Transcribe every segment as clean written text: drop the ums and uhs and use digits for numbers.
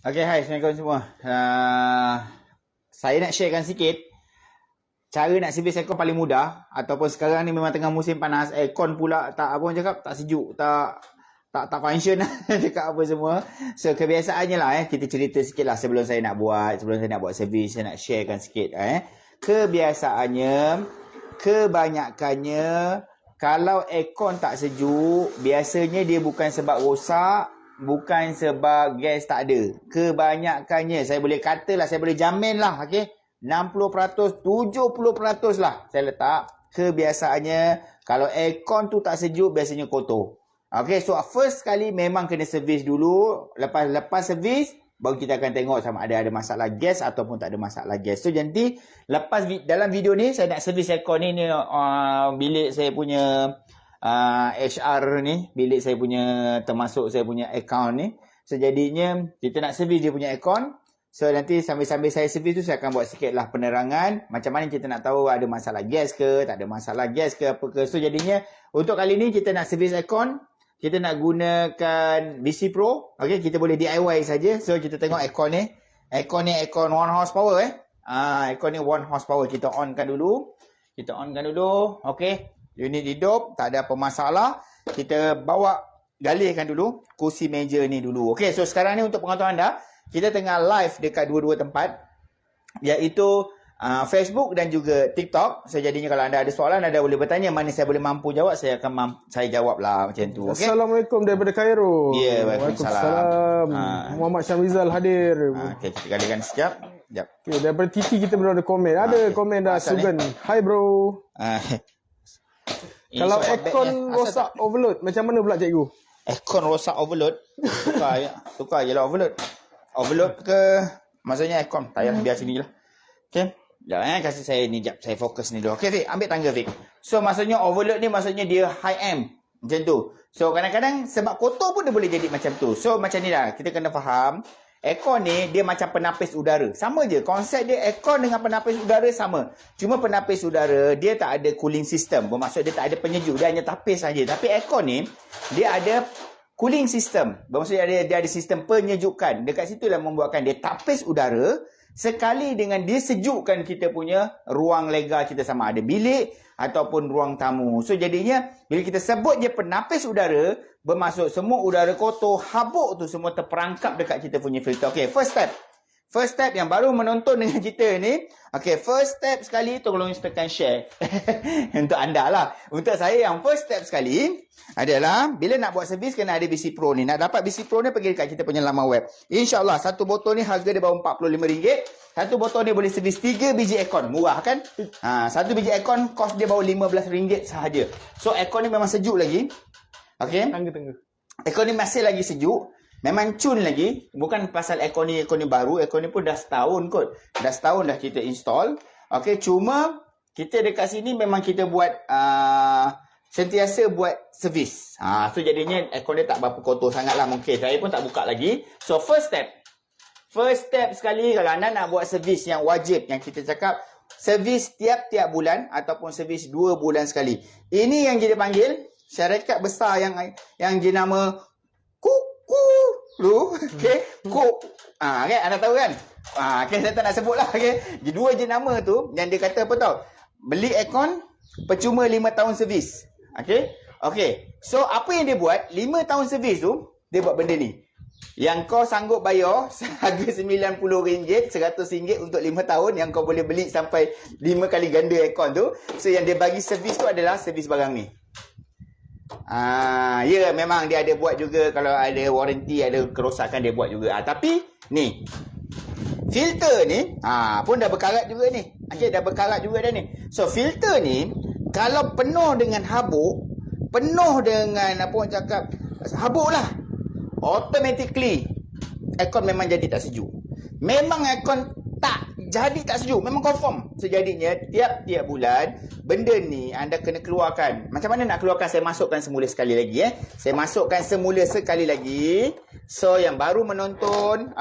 Okay, hai. Assalamualaikum semua. Saya nak sharekan sikit cara nak servis aircon paling mudah. Ataupun sekarang ni memang tengah musim panas. Aircon pula tak, apa orang cakap, tak sejuk, tak function lah. Cakap apa semua. So, kebiasaannya lah kita cerita sikit lah sebelum saya nak buat servis. Saya nak sharekan sikit Kebiasaannya, kebanyakannya, kalau aircon tak sejuk, biasanya dia bukan sebab rosak, bukan sebab gas tak ada. Kebanyakannya, saya boleh katalah, saya boleh jamin lah, 60%, 70% lah saya letak. Kebiasaannya, kalau aircon tu tak sejuk, biasanya kotor. So first kali memang kena servis dulu. Lepas servis, baru kita akan tengok sama ada masalah gas ataupun tak ada masalah gas. So nanti, dalam video ni, saya nak servis aircon ni bilik saya punya HR ni, bilik saya punya, termasuk saya punya account ni. So jadinya kita nak servis dia punya aircon. So nanti sambil-sambil saya servis tu, saya akan buat sikit lah penerangan macam mana kita nak tahu ada masalah gas ke, tak ada masalah gas ke, apa ke. So jadinya untuk kali ni kita nak servis aircon, kita nak gunakan BC Pro. Kita boleh DIY saja. So kita tengok aircon ni. Aircon 1 horsepower aircon ni 1 horsepower. Kita onkan dulu. Unit hidup, tak ada apa masalah. Kita bawa, galihkan dulu kursi meja ni dulu. So sekarang ni untuk pengetahuan anda, kita tengah live dekat dua-dua tempat, iaitu Facebook dan juga TikTok. So jadinya kalau anda ada soalan, anda boleh bertanya, mana saya boleh mampu jawab, saya akan saya jawab lah macam tu. Assalamualaikum daripada Cairo. Ya, Waalaikumsalam. Muhammad Syamrizal hadir. Kita galihkan sekejap. Daripada Titi kita belum ada komen. Ada komen dah, Sugan. Hai bro. Kalau aircon rosak overload, macam mana pula cikgu? Aircon rosak overload, tukar je lah overload. Overload ke, maksudnya aircon, tak payah biar sini lah. Sekejap kasih saya ni, sekejap, saya fokus ni dulu. Fik, ambil tangga Fik. So maksudnya overload ni, maksudnya dia high amp, macam tu. So kadang-kadang sebab kotor pun dia boleh jadi macam tu. So macam ni lah, kita kena faham, aircon ni dia macam penapis udara. Sama je, konsep dia aircon dengan penapis udara sama. Cuma penapis udara, dia tak ada cooling system. Bermaksud dia tak ada penyejuk, dia hanya tapis saja. Tapi aircon ni, dia ada cooling system. Bermaksud dia ada sistem penyejukan. Dekat situ lah membuatkan dia tapis udara, sekali dengan dia sejukkan kita punya ruang lega kita, sama ada bilik ataupun ruang tamu. So jadinya, bila kita sebut dia penapis udara, bermaksud semua udara kotor, habuk tu semua terperangkap dekat kita punya filter. First step yang baru menonton dengan kita ni. First step sekali, tolong tekan share. Untuk anda lah. Untuk saya yang first step sekali adalah, bila nak buat servis, kena ada BC Pro ni. Nak dapat BC Pro ni, pergi dekat kita punya laman web. InsyaAllah, satu botol ni harga dia baru RM45. Satu botol ni boleh servis 3 biji aircon. Murah kan? Satu biji aircon, cost dia baru RM15 sahaja. So, aircon ni memang sejuk lagi. Tengah-tengah. Aircon ni masih lagi sejuk. Memang cun lagi. Bukan pasal aircon ni baru. Aircon ni pun dah setahun kot. Dah setahun dah kita install. Cuma kita dekat sini memang kita buat sentiasa buat servis. So jadinya aircon dia tak berapa kotor sangat lah mungkin. Saya pun tak buka lagi. So first step sekali, kalau anda nak buat servis yang wajib, yang kita cakap servis tiap-tiap bulan ataupun servis 2 bulan sekali. Ini yang kita panggil syarikat besar yang jenama anda tahu kan? Saya tak nak sebut lah. Dua jenama tu yang dia kata apa tau? Beli aircon percuma 5 tahun servis. So apa yang dia buat 5 tahun servis tu, dia buat benda ni. Yang kau sanggup bayar harga RM90, RM100 untuk 5 tahun, yang kau boleh beli sampai 5 kali ganda aircon tu. So yang dia bagi servis tu adalah servis barang ni. Memang dia ada buat juga, kalau ada warranty, ada kerosakan dia buat juga. Tapi ni filter ni pun dah berkarat juga ni. Dah berkarat juga dah ni. So filter ni kalau penuh dengan habuk, penuh dengan apa orang cakap, habuk lah, automatically aircon memang jadi tak sejuk. Memang aircon tak jadi tak sejuk, memang confirm. So jadinya tiap-tiap bulan benda ni anda kena keluarkan. Macam mana nak keluarkan? Saya masukkan semula sekali lagi Saya masukkan semula sekali lagi. So yang baru menonton,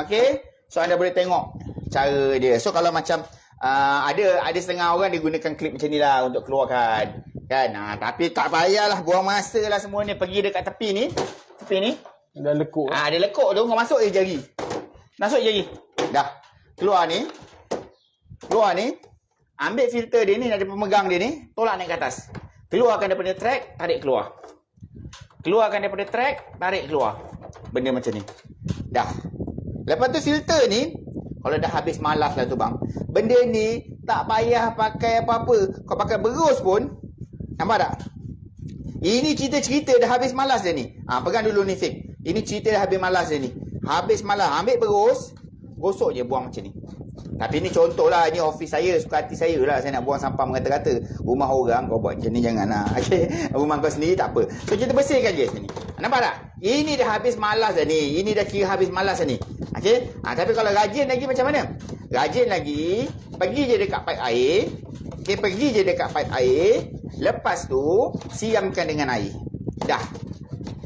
so anda boleh tengok cara dia. So kalau macam ada setengah orang dia gunakan klip macam ni lah untuk keluarkan kan. Tapi tak payahlah, buang masa lah semua ni. Pergi dekat tepi ni Dah lekuk. Dia lekuk tu, kau masuk je jari. Masuk je lagi. Dah. Keluar ni. Ambil filter dia ni, ada pemegang dia ni, tolak naik ke atas. Keluarkan daripada track, tarik keluar. Keluarkan daripada track, tarik keluar. Benda macam ni. Dah. Lepas tu filter ni, kalau dah habis malas lah tu bang. Benda ni tak payah pakai apa-apa. Kau pakai berus pun, nampak tak? Ini cerita-cerita dah habis malas dia ni. Pegang dulu ni Fik. Ini cerita dah habis malas dia ni. Habis malas, ambil berus, gosok je, buang macam ni. Tapi ni contoh lah, ni office saya, suka hati saya lah. Saya nak buang sampah mengata-kata. Rumah orang kau buat macam ni jangan lah. Okay? Rumah kau sendiri tak apa. So kita bersihkan je sini. Nampak tak? Ini dah habis malas dah ni. Ini dah kira habis malas dah ni. Okay? Tapi kalau rajin lagi macam mana? Rajin lagi, pergi je dekat paip air. Okay, pergi je dekat paip air. Lepas tu, siamkan dengan air. Dah.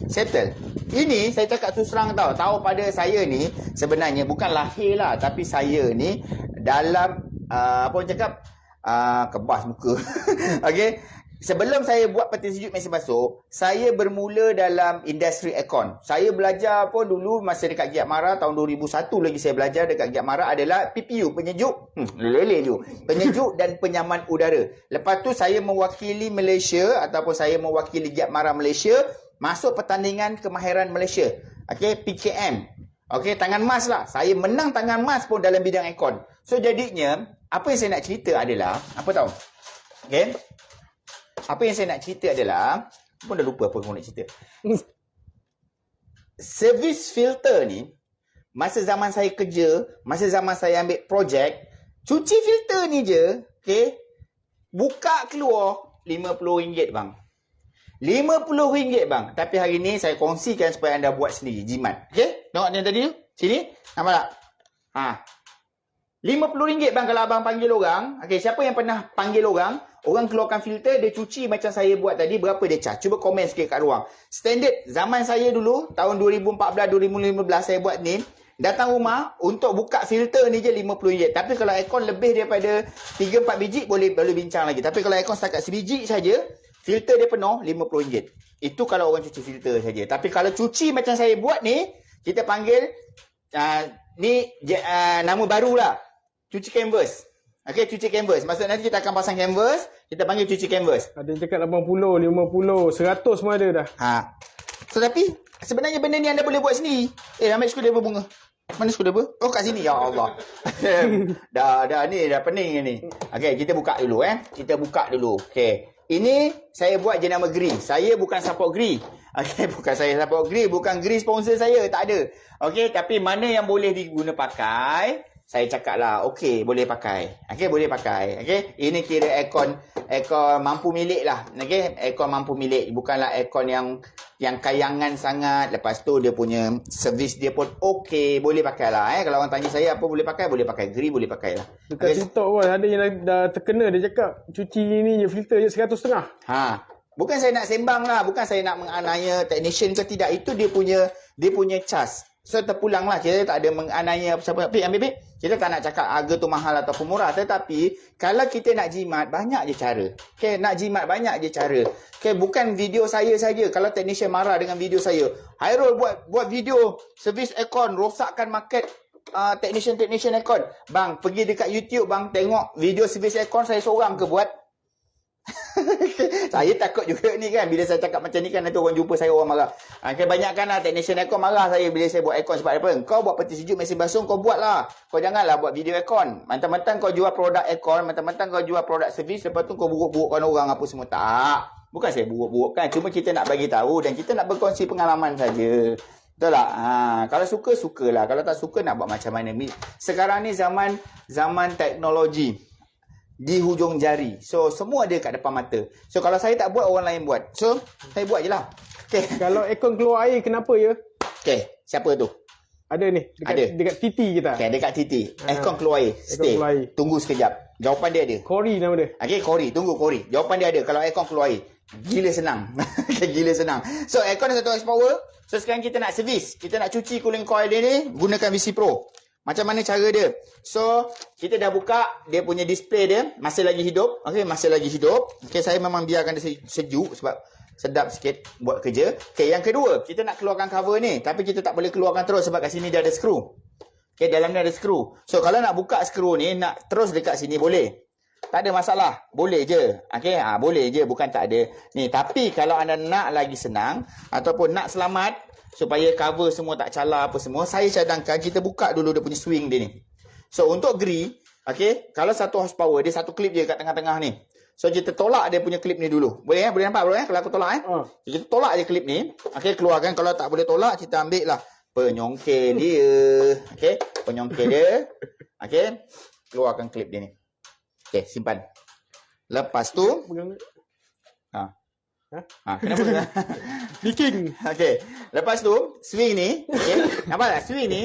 Settle. Ini saya cakap tu serang tahu pada saya ni sebenarnya bukan lahir lah, tapi saya ni dalam apa orang cakap kebas muka. Okey, sebelum saya buat peti sejuk mesin basuh, saya bermula dalam industri aircon. Saya belajar pun dulu masa dekat Giat Mara tahun 2001 lagi saya belajar dekat Giat Mara adalah PPU, penyejuk leleh tu. Penyejuk dan penyaman udara. Lepas tu saya mewakili Malaysia ataupun saya mewakili Giat Mara Malaysia masuk pertandingan kemahiran Malaysia. Okey, PKM. Okey, tangan emas lah. Saya menang tangan emas pun dalam bidang aircon. So jadinya, apa yang saya nak cerita adalah, apa tahu? Okey. Apa yang saya nak cerita adalah, pun dah lupa apa yang nak cerita. Service filter ni, masa zaman saya kerja, masa zaman saya ambil projek, cuci filter ni je, okey, buka keluar RM50 bang. RM50 bang. Tapi hari ni saya kongsikan supaya anda buat sendiri. Jimat. Okey? Tengok yang tadi tu. Sini. Nampak tak? RM50 bang kalau abang panggil orang. Okey, siapa yang pernah panggil orang? Orang keluarkan filter, dia cuci macam saya buat tadi. Berapa dia charge? Cuba komen sikit kat ruang. Standard zaman saya dulu, tahun 2014-2015 saya buat ni. Datang rumah, untuk buka filter ni je RM50. Tapi kalau aircon lebih daripada 3-4 biji, boleh bincang lagi. Tapi kalau aircon setakat sebiji saja, filter dia penuh RM50. Itu kalau orang cuci filter saja. Tapi kalau cuci macam saya buat ni, kita panggil nama barulah. Cuci canvas. Okey, cuci canvas. Maksud nanti kita akan pasang canvas, kita panggil cuci canvas. Ada yang cakap 80, 50, 100 semua ada dah. So tapi sebenarnya benda ni anda boleh buat sendiri. Ambil screwdriver bunga. Mana screwdriver? Oh, kat sini. Ya Allah. dah ni dah pening ni. Okey, kita buka dulu Kita buka dulu. Okey. Ini saya buat jenama Gree. Saya bukan support Gree. Okey, bukan saya support Gree, bukan Gree sponsor saya, tak ada. Okey, tapi mana yang boleh diguna pakai, saya cakap lah, okey, boleh pakai. Okey, boleh pakai. Okey, ini kira aircon mampu milik lah. Okey, aircon mampu milik. Bukanlah aircon yang kayangan sangat. Lepas tu dia punya servis dia pun okey, boleh pakai lah. Kalau orang tanya saya apa boleh pakai Gree, boleh pakai lah. Dekat TikTok pun ada yang dah terkena, dia cakap cuci ni je filter je 150. Bukan saya nak sembang lah, bukan saya nak menganiaya technician ke tidak. Itu dia punya charge. So terpulang lah, kita tak ada menganiaya siapa. Ambil. Kita tak nak cakap harga tu mahal ataupun murah. Tetapi kalau kita nak jimat, banyak je cara. Okay, nak jimat banyak je cara. Okay, bukan video saya saja. Kalau technician marah dengan video saya, Hairul buat video servis aircon, rosakkan market technician aircon. Bang, pergi dekat YouTube bang, tengok video servis aircon saya seorang ke buat. Saya takut juga ni kan, bila saya cakap macam ni kan nanti orang jumpa saya, orang marah. Kebanyakan lah technician aircon marah saya bila saya buat aircon. Sebab apa? Kau buat peti sejuk mesin basuh, kau buat lah. Kau janganlah buat video aircon. Mentang-mentang kau jual produk aircon, mentang-mentang kau jual produk servis, lepas tu kau buruk-burukkan orang apa semua. Tak. Bukan saya buruk-burukkan, cuma kita nak bagi tahu dan kita nak berkongsi pengalaman saja. Betul tak? Kalau suka, sukalah. Kalau tak suka, nak buat macam mana. Sekarang ni zaman teknologi di hujung jari. So, semua ada kat depan mata. So, kalau saya tak buat, orang lain buat. So, saya buat je lah. Okay. Kalau aircon keluar air, kenapa ya? Okay, siapa tu? Ada ni. Dekat titi kita. Okay, dekat titi. Aircon keluar air. Stay. Keluar air. Tunggu sekejap. Jawapan dia ada. Cory nama dia. Okay, Cory. Tunggu Cory. Jawapan dia ada. Kalau aircon keluar air. Gila senang. Gila senang. So, aircon 1 horsepower. So, sekarang kita nak servis. Kita nak cuci cooling coil dia ni. Gunakan VC Pro. Macam mana cara dia? So, kita dah buka dia punya display dia. Masih lagi hidup. Okey, masih lagi hidup. Okey, saya memang biarkan dia sejuk sebab sedap sikit buat kerja. Okey, yang kedua, kita nak keluarkan cover ni. Tapi kita tak boleh keluarkan terus sebab kat sini dia ada skru. Okay, dalam ni ada skru. So, kalau nak buka skru ni, nak terus dekat sini boleh. Tak ada masalah. Boleh je. Okay, boleh je. Bukan tak ada. Ni, tapi kalau anda nak lagi senang, ataupun nak selamat, supaya cover semua tak calar apa semua, saya cadangkan kita buka dulu dia punya swing dia ni. So, untuk gri, okay, kalau 1 horsepower, dia satu klip je kat tengah-tengah ni. So, kita tolak dia punya klip ni dulu. Boleh Boleh nampak bro kalau aku tolak Kita tolak je klip ni. Okay, keluarkan. Kalau tak boleh tolak, kita ambil lah penyongkel dia. Okay, penyongkel dia. Okay, keluarkan klip dia ni. Okay, simpan. Lepas tu kenapa? Leaking. Okay, lepas tu swing ni, okay, nampak tak? Swing ni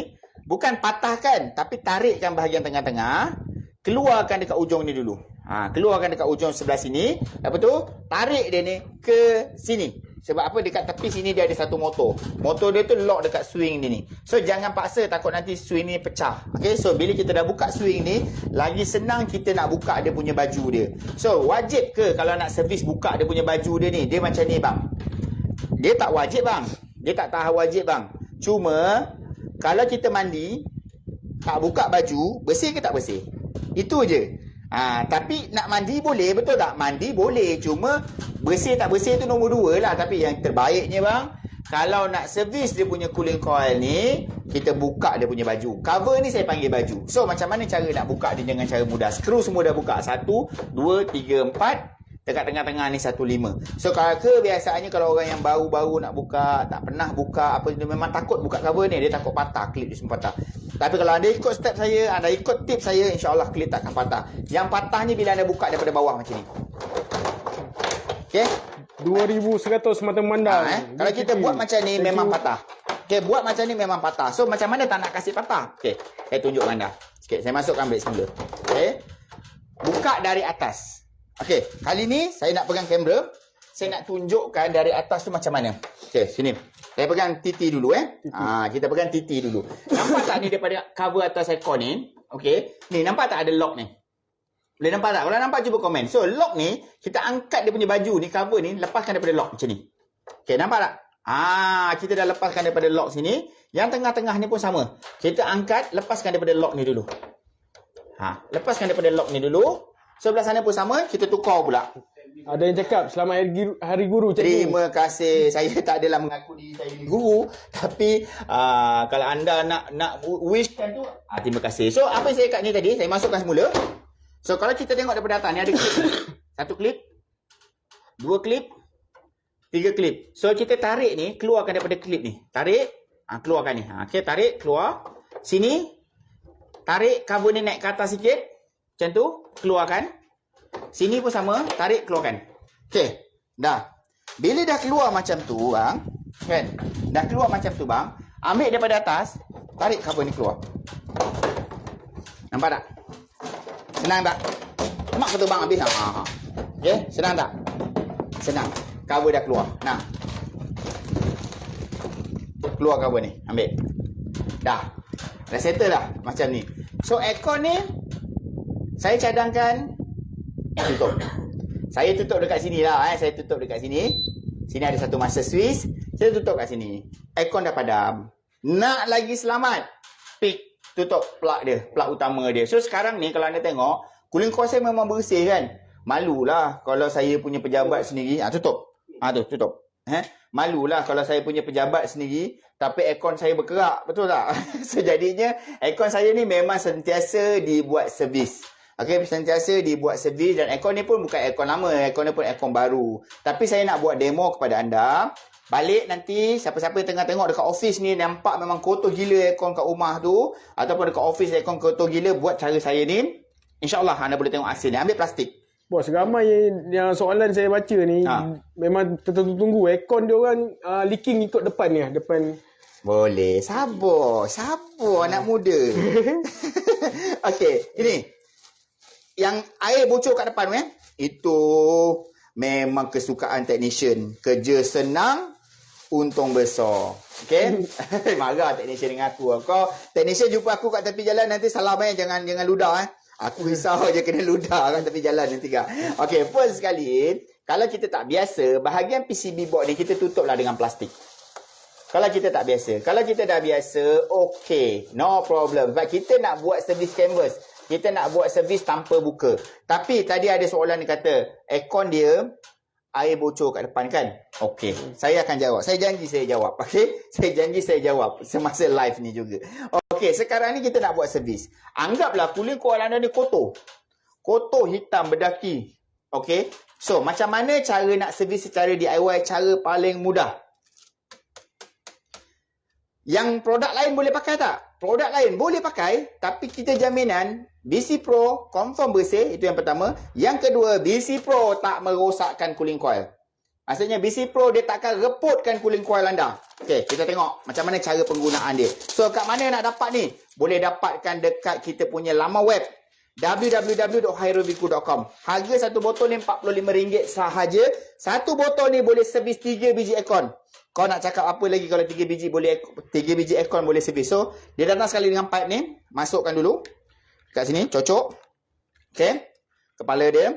bukan patahkan, tapi tarikkan bahagian tengah-tengah, keluarkan dekat ujung ni dulu. Keluarkan dekat ujung sebelah sini. Lepas tu tarik dia ni ke sini. Sebab apa? Dekat tepi sini dia ada satu motor. Motor dia tu lock dekat swing ni. So jangan paksa, takut nanti swing ni pecah. Okay, so bila kita dah buka swing ni, lagi senang kita nak buka dia punya baju dia. So wajib ke kalau nak servis buka dia punya baju dia ni? Dia macam ni bang. Dia tak wajib bang. Dia tak tahu wajib bang. Cuma kalau kita mandi, tak buka baju, bersih ke tak bersih? Itu je. Tapi nak mandi boleh, betul tak? Mandi boleh, cuma bersih tak bersih tu nombor 2 lah. Tapi yang terbaiknya bang, kalau nak servis dia punya cooling coil ni, kita buka dia punya baju. Cover ni saya panggil baju. So macam mana cara nak buka dia dengan cara mudah? Skru semua dah buka. 1, 2, 3, 4. Dekat tengah-tengah ni 1, 5. So kebiasaannya kalau orang yang baru-baru nak buka, tak pernah buka apa, dia memang takut buka cover ni. Dia takut patah, klip dia semua patah. Tapi kalau anda ikut step saya, anda ikut tips saya, insyaAllah klip takkan patah. Yang patah ni bila anda buka daripada bawah macam ni. Okay, 2100 mata memandang. Kalau kita buat macam ni memang patah. Okay, buat macam ni memang patah. So macam mana tak nak kasih patah? Okay, saya tunjuk anda. Okay, saya masukkan brake semula. Okay, buka dari atas. Okay, kali ni saya nak pegang kamera. Saya nak tunjukkan dari atas tu macam mana. Okay, sini. Saya pegang titi dulu kita pegang titi dulu. Nampak tak ni daripada cover atas aircon ni? Okay, ni nampak tak ada lock ni? Boleh nampak tak? Kalau nampak cuba komen. So lock ni, kita angkat dia punya baju ni, cover ni, lepaskan daripada lock macam ni. Okay, nampak tak? Kita dah lepaskan daripada lock sini. Yang tengah-tengah ni pun sama. Kita angkat, lepaskan daripada lock ni dulu. Lepaskan daripada lock ni dulu. Sebelah sana pun sama, kita tukar pula. Ada yang cakap selamat hari guru cikgu. Terima kasih. Saya tak adalah mengaku diri saya ni guru, tapi kalau anda nak wishkan tu, terima kasih. So apa yang saya kat ni tadi, saya masukkan semula. So kalau kita tengok daripada atas ni ada klip. 1 klip, 2 klip, 3 klip. So kita tarik ni, keluarkan daripada klip ni. Tarik, keluarkan ni. Okay, tarik, keluar. Sini, tarik cover ni naik ke atas sikit. Macam tu, keluarkan. Sini pun sama, tarik, keluarkan. Okay, dah. Bila dah keluar macam tu bang, kan? Dah keluar macam tu bang, ambil daripada atas, tarik cover ni keluar. Nampak tak? Senang tak? Mak kata bang habis. Okay, senang tak? Senang. Cover dah keluar. Nah. Keluar cover ni, ambil. Dah settle dah macam ni. So aircon ni saya cadangkan tutup. Saya tutup dekat sini lah. Saya tutup dekat sini. Sini ada satu masa Swiss. Saya tutup kat sini. Aircon dah padam. Nak lagi selamat, pick, tutup plug dia, plug utama dia. So sekarang ni kalau anda tengok, cooling coil saya memang bersih kan. Malulah kalau saya punya pejabat sendiri. Tutup. Tutup. Malulah kalau saya punya pejabat sendiri, tapi aircon saya berkerak. Betul tak? So jadinya aircon saya ni memang sentiasa dibuat servis. Okay, sentiasa dibuat servis. Dan aircon ni pun bukan aircon lama, aircon ni pun aircon baru. Tapi saya nak buat demo kepada anda. Balik nanti, siapa-siapa yang tengah tengok dekat office ni, nampak memang kotor gila aircon kat rumah tu, ataupun dekat office aircon kotor gila, buat cara saya ni, InsyaAllah anda boleh tengok hasil ni. Ambil plastik. Bos, ramai yang soalan saya baca ni, memang tertunggu. Aircon dia orang leaking ikut depan ni. Depan. Boleh. Sabar anak muda. Okey, ini. Yang air bocor kat depan tu itu memang kesukaan technician. Kerja senang, untung besar. Okey? Marah technician dengan aku. Kau technician jumpa aku kat tepi jalan nanti salam jangan ludah Aku risau je kena ludah kat tepi jalan nanti kak. Okey, first sekali, kalau kita tak biasa, bahagian PCB board ni kita tutuplah dengan plastik. Kalau kita tak biasa. Kalau kita dah biasa, okay. No problem. Sebab kita nak buat servis canvas. Kita nak buat servis tanpa buka. Tapi tadi ada soalan ni kata, aircon dia, air bocor kat depan kan? Okey. Saya akan jawab. Saya janji saya jawab. Okey? Saya janji saya jawab. Semasa live ni juga. Okey. Sekarang ni kita nak buat servis. Anggaplah cooling coil anda ni kotor. Kotor, hitam, berdaki. Okey? So, macam mana cara nak servis secara DIY? Cara paling mudah. Yang produk lain boleh pakai tak? Produk lain boleh pakai, tapi kita jaminan BC Pro confirm bersih, itu yang pertama. Yang kedua, BC Pro tak merosakkan cooling coil. Maksudnya BC Pro dia takkan reputkan cooling coil anda. Okey, kita tengok macam mana cara penggunaan dia. So, kat mana nak dapat ni? Boleh dapatkan dekat kita punya laman web www.hairoviku.com. Harga satu botol ni RM45 sahaja. Satu botol ni boleh servis 3 biji aircon. Kau nak cakap apa lagi kalau 3 biji aircon boleh servis. So, dia datang sekali dengan pipe ni. Masukkan dulu. Kat sini, cocok. Okay. Kepala dia.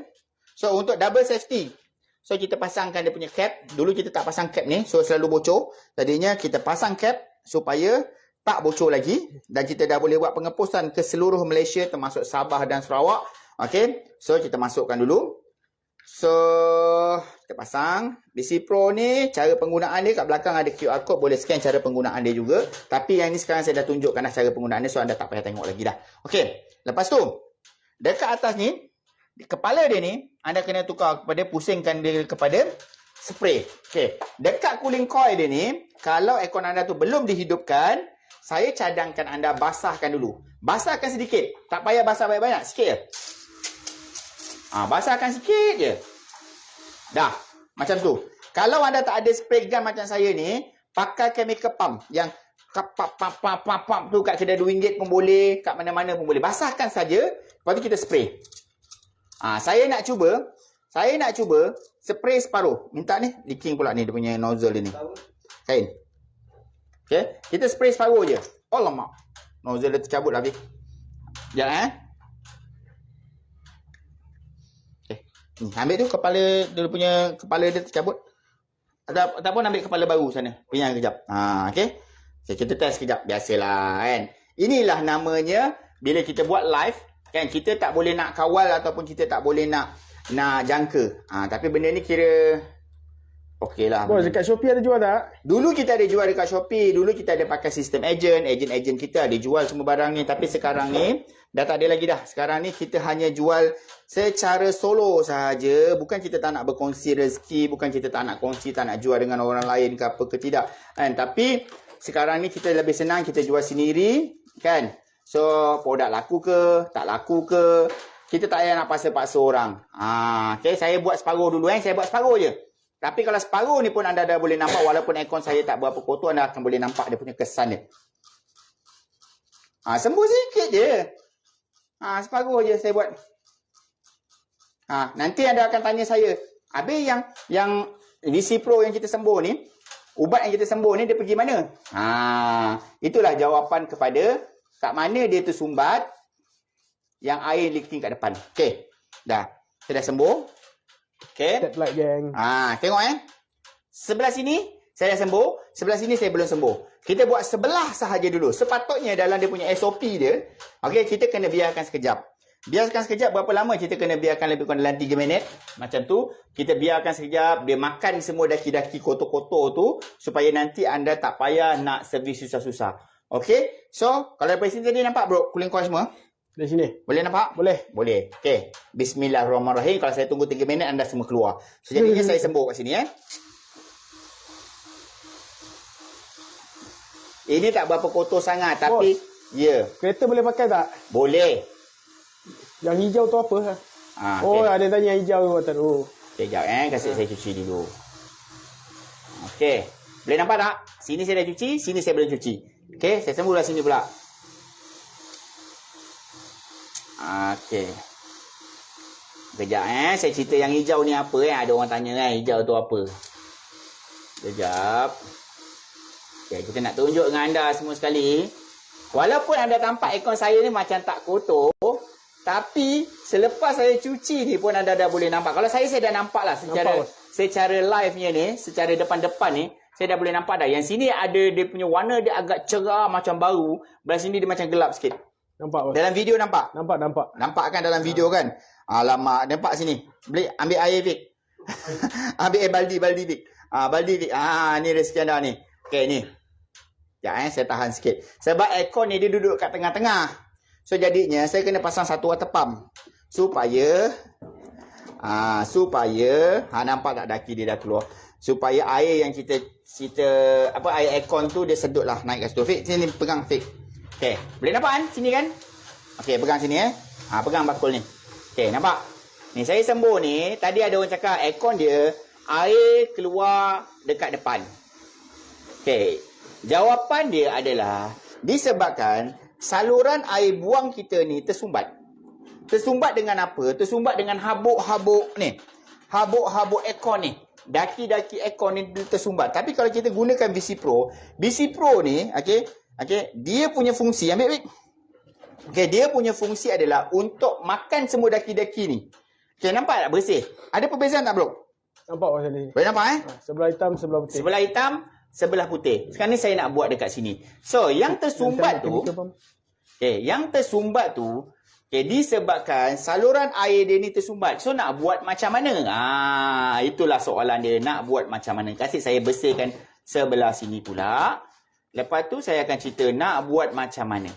So, untuk double safety. So, kita pasangkan dia punya cap. Dulu kita tak pasang cap ni. So, selalu bocor. Tadinya kita pasang cap supaya tak bocor lagi. Dan kita dah boleh buat pengepusan ke seluruh Malaysia termasuk Sabah dan Sarawak. Okay. So, kita masukkan dulu. So, kita pasang. BC Pro ni, cara penggunaan dia kat belakang ada QR code. Boleh scan cara penggunaan dia juga. Tapi yang ni sekarang saya dah tunjukkan dah cara penggunaan dia. So, anda tak payah tengok lagi dah. Okey. Lepas tu, dekat atas ni, kepala dia ni, anda kena tukar kepada, pusingkan dia kepada spray. Okey. Dekat cooling coil dia ni, kalau aircon anda tu belum dihidupkan, saya cadangkan anda basahkan dulu. Basahkan sedikit. Tak payah basah banyak-banyak. Sikit je. Basahkan sikit je. Dah. Macam tu. Kalau anda tak ada spray gun macam saya ni, pakai chemical pump. Yang pump tu kat kedai RM2 pun boleh. Kat mana-mana pun boleh. Basahkan saja. Lepas tu kita spray. Saya nak cuba spray separuh. Minta ni. Leaking pula ni. Dia punya nozzle dia ni. Kain. Okay. Kita spray separuh je. Alamak. Nozzle dia tercabut lah. Sekejap ambil tu kepala dia punya kepala dia tercabut. Ataupun ambil kepala baru sana. Penyang kejap. Okey. Okay, kita test kejap. Biasalah kan. Inilah namanya bila kita buat live kan, kita tak boleh nak kawal ataupun kita tak boleh nak jangka. Tapi benda ni kira okey lah. Bos, dekat Shopee ada jual tak? Dulu kita ada jual dekat Shopee. Dulu kita ada pakai sistem ejen kita ada jual semua barang ni. Tapi sekarang ni dah tak ada lagi dah. Sekarang ni kita hanya jual secara solo sahaja. Bukan kita tak nak berkongsi rezeki. Bukan kita tak nak kongsi, tak nak jual dengan orang lain ke apa ke tidak. Kan? Tapi sekarang ni kita lebih senang kita jual sendiri. Kan? So, produk laku ke, tak laku ke, kita tak payah nak paksa-paksa orang. Okay, saya buat separuh dulu. Saya buat separuh je. Tapi kalau separuh ni pun anda dah boleh nampak, walaupun aircon saya tak berapa kotor, anda akan boleh nampak dia punya kesan dia. Sembuh sikit je. Separuh je saya buat. Nanti anda akan tanya saya, habis yang BC Pro yang kita sembuh ni, ubat yang kita sembuh ni, dia pergi mana? Itulah jawapan kepada kat mana dia tu sumbat yang air leaking kat depan. Okey. Dah. Kita dah sembuh. Okey. Step light gang. Tengok sebelah sini saya dah sembuh, sebelah sini saya belum sembuh. Kita buat sebelah sahaja dulu. Sepatutnya dalam dia punya SOP dia, okey, kita kena biarkan sekejap. Biarkan sekejap. Berapa lama kita kena biarkan? Lebih kurang dalam 3 minit. Macam tu. Kita biarkan sekejap. Dia makan semua daki-daki kotor-kotor tu. Supaya nanti anda tak payah nak servis susah-susah. Okey. So, kalau daripada sini tadi nampak bro, cooling coil semua? Dari sini. Boleh nampak? Boleh. Boleh. Okey. Bismillahirrahmanirrahim. Kalau saya tunggu 3 minit, anda semua keluar. So, jadinya saya sembuh kat sini. Ini tak berapa kotor sangat. Tapi, ya. Kereta boleh pakai tak? Boleh. Yang hijau tu apa? Okay. Ada tanya yang hijau tu. Sekejap kasih saya cuci dulu. Okey. Boleh nampak tak? Sini saya dah cuci, sini saya belum cuci. Okey, saya sembuh dah sini pula. Okey. Sekejap saya cerita yang hijau ni apa ada orang tanya hijau tu apa. Sekejap. Okay, kita nak tunjuk dengan anda semua sekali. Walaupun anda tampak aircon saya ni macam tak kotor, tapi selepas saya cuci ni pun anda dah boleh nampak. Kalau saya dah nampak lah secara live-nya ni, secara depan-depan ni, Saya dah boleh nampak dah. Yang sini ada dia punya warna dia agak cerah macam baru. Belah sini dia macam gelap sikit. Nampak bos. Dalam video nampak? Nampak. Nampak kan dalam video kan? Alamak, nampak sini. Boleh ambil air Vic. Ambil air baldi Vic. Baldi Vic. Ni rezeki anda ni. Okey ni. Ya, saya tahan sikit. Sebab aircon ni dia duduk kat tengah-tengah. So jadinya saya kena pasang satu water pump. Supaya nampak tak daki dia dah keluar. Supaya air yang kita air aircon tu dia sedut lah naik kat situ. Fik, sini pegang Fik. Okey, boleh nampak kan sini kan? Okey, pegang sini pegang bakul ni. Okey, nampak? Ni saya sembuh ni, tadi ada orang cakap aircon dia air keluar dekat depan. Okey, jawapan dia adalah disebabkan saluran air buang kita ni tersumbat. Tersumbat dengan apa? Tersumbat dengan habuk-habuk ni. Habuk-habuk aircon ni. Daki-daki aircon ni tersumbat. Tapi kalau kita gunakan BC Pro ni, okey, dia punya fungsi, ambil Vic. Okey, dia punya fungsi adalah untuk makan semua daki-daki ni. Okey, nampak tak bersih? Ada perbezaan tak, bro? Nampak bos ni. Boleh nampak Sebelah hitam, sebelah putih. Sebelah hitam, sebelah putih. Sekarang ni saya nak buat dekat sini. So, yang tersumbat tu, disebabkan saluran air dia ni tersumbat. So, nak buat macam mana? Itulah soalan dia. Nak buat macam mana? Kasih saya bersihkan sebelah sini pula. Lepas tu, saya akan cerita nak buat macam mana.